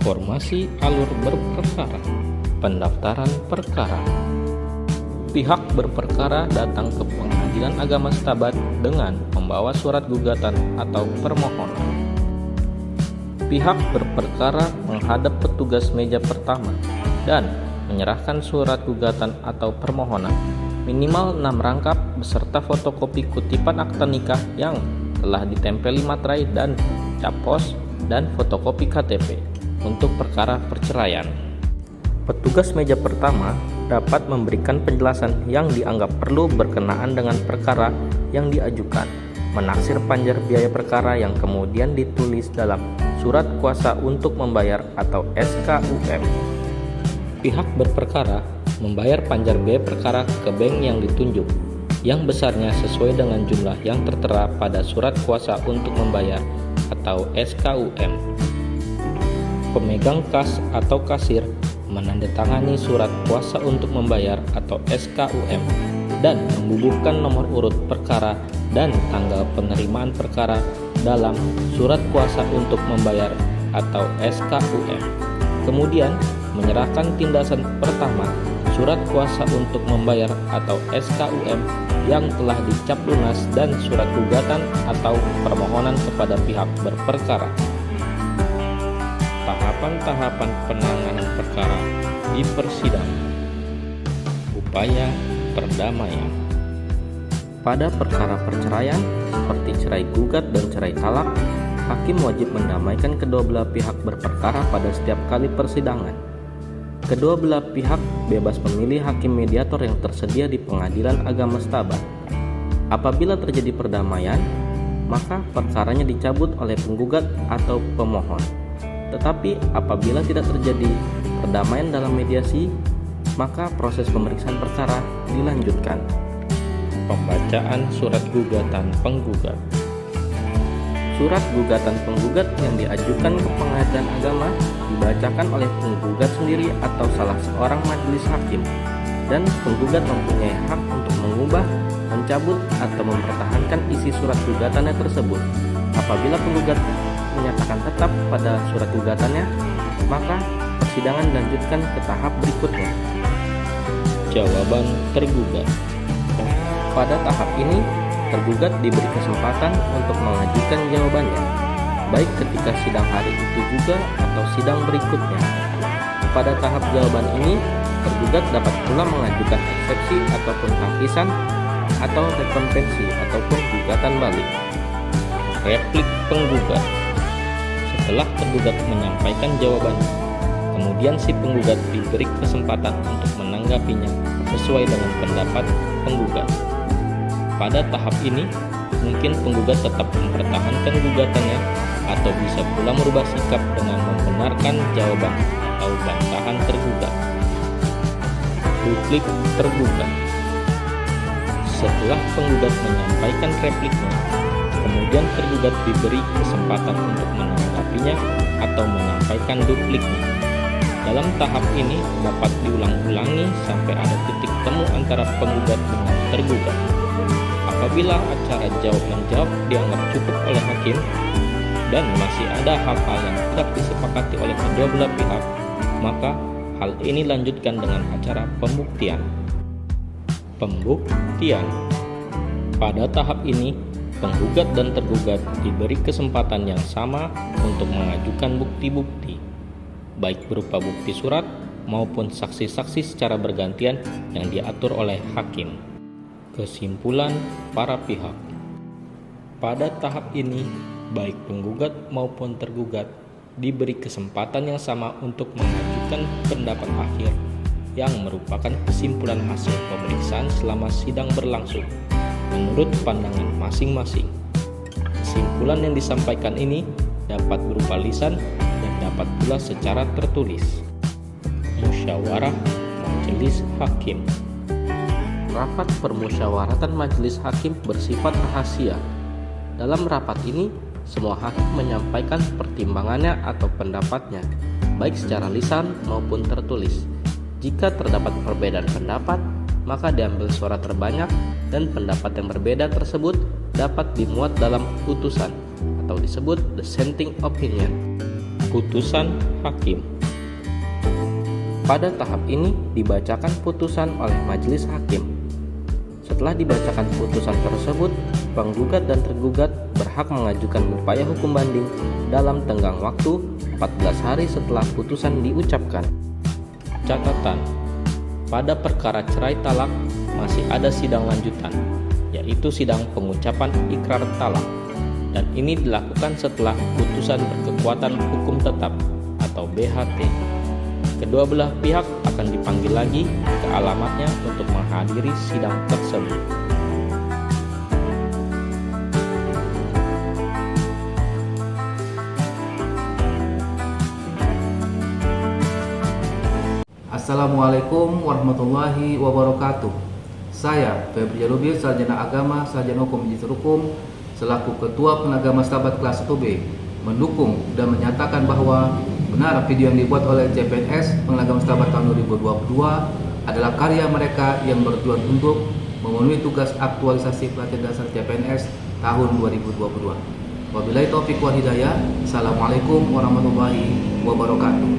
Informasi alur berperkara. Pendaftaran perkara. Pihak berperkara datang ke Pengadilan Agama Setabat dengan membawa surat gugatan atau permohonan. Pihak berperkara menghadap petugas meja pertama dan menyerahkan surat gugatan atau permohonan minimal 6 rangkap beserta fotokopi kutipan akta nikah yang telah ditempeli materai dan cap pos dan fotokopi KTP untuk perkara perceraian. Petugas meja pertama dapat memberikan penjelasan yang dianggap perlu berkenaan dengan perkara yang diajukan, menaksir panjar biaya perkara yang kemudian ditulis dalam surat kuasa untuk membayar atau SKUM. Pihak berperkara membayar panjar biaya perkara ke bank yang ditunjuk, yang besarnya sesuai dengan jumlah yang tertera pada surat kuasa untuk membayar atau SKUM. Pemegang kas atau kasir menandatangani surat kuasa untuk membayar atau SKUM dan membubuhkan nomor urut perkara dan tanggal penerimaan perkara dalam surat kuasa untuk membayar atau SKUM. Kemudian menyerahkan tindasan pertama surat kuasa untuk membayar atau SKUM yang telah dicap lunas dan surat gugatan atau permohonan kepada pihak berperkara. Tahapan-tahapan penanganan perkara di persidangan. Upaya perdamaian. Pada perkara perceraian seperti cerai gugat dan cerai talak, hakim wajib mendamaikan kedua belah pihak berperkara pada setiap kali persidangan. Kedua belah pihak bebas memilih hakim mediator yang tersedia di Pengadilan Agama Setabat. Apabila terjadi perdamaian, maka perkaranya dicabut oleh penggugat atau pemohon. Tetapi apabila tidak terjadi perdamaian dalam mediasi, maka proses pemeriksaan perkara dilanjutkan. Pembacaan surat gugatan penggugat. Surat gugatan penggugat yang diajukan ke Pengadilan Agama dibacakan oleh penggugat sendiri atau salah seorang majelis hakim, dan penggugat mempunyai hak untuk mengubah, mencabut, atau mempertahankan isi surat gugatannya tersebut. Apabila penggugat menyatakan tetap pada surat gugatannya, maka persidangan dilanjutkan ke tahap berikutnya. Jawaban tergugat. Pada tahap ini, tergugat diberi kesempatan untuk mengajukan jawabannya, baik ketika sidang hari itu juga atau sidang berikutnya. Pada tahap jawaban ini, tergugat dapat pula mengajukan eksepsi ataupun tangkisan atau rekonvensi ataupun gugatan balik. Replik penggugat. Setelah tergugat menyampaikan jawabannya, kemudian si penggugat diberi kesempatan untuk menanggapinya sesuai dengan pendapat penggugat. Pada tahap ini, mungkin penggugat tetap mempertahankan gugatannya atau bisa pula merubah sikap dengan membenarkan jawaban atau bantahan tergugat. Duplik tergugat. Setelah penggugat menyampaikan repliknya, kemudian tergugat diberi kesempatan untuk menanggapinya atau menyampaikan dupliknya. Dalam tahap ini dapat diulang-ulangi sampai ada titik temu antara penggugat dengan tergugat. Apabila acara jawab-menjawab dianggap cukup oleh hakim dan masih ada hal-hal yang tidak disepakati oleh kedua belah pihak, maka hal ini lanjutkan dengan acara pembuktian. Pembuktian. Pada tahap ini, penggugat dan tergugat diberi kesempatan yang sama untuk mengajukan bukti-bukti, baik berupa bukti surat maupun saksi-saksi secara bergantian yang diatur oleh hakim. Kesimpulan para pihak. Pada tahap ini, baik penggugat maupun tergugat diberi kesempatan yang sama untuk mengajukan pendapat akhir yang merupakan kesimpulan hasil pemeriksaan selama sidang berlangsung menurut pandangan masing-masing. Kesimpulan yang disampaikan ini dapat berupa lisan dan dapat pula secara tertulis. Musyawarah Majelis Hakim. Rapat permusyawaratan majelis hakim bersifat rahasia. Dalam rapat ini, semua hakim menyampaikan pertimbangannya atau pendapatnya, baik secara lisan maupun tertulis. Jika terdapat perbedaan pendapat, maka diambil suara terbanyak dan pendapat yang berbeda tersebut dapat dimuat dalam putusan atau disebut dissenting opinion. putusan hakim. Pada tahap ini dibacakan putusan oleh majelis hakim. Setelah dibacakan putusan tersebut, penggugat dan tergugat berhak mengajukan upaya hukum banding dalam tenggang waktu 14 hari setelah putusan diucapkan. Catatan: pada perkara cerai talak masih ada sidang lanjutan, yaitu sidang pengucapan ikrar talak, dan ini dilakukan setelah putusan berkekuatan hukum tetap atau BHT. Kedua belah pihak akan dipanggil lagi ke alamatnya untuk menghadiri sidang tersebut. Assalamualaikum warahmatullahi wabarakatuh. Saya Febri Jalubir, Sarjana Agama, Sarjana Hukum Majelis Hukum, selaku Ketua Penagama Stabat kelas 1B, mendukung dan menyatakan bahwa benar video yang dibuat oleh CPNS Penagama Stabat tahun 2022 adalah karya mereka yang bertujuan untuk memenuhi tugas aktualisasi pelatihan dasar CPNS tahun 2022. Wabillahi taufiq wal hidayah. Assalamualaikum warahmatullahi wabarakatuh.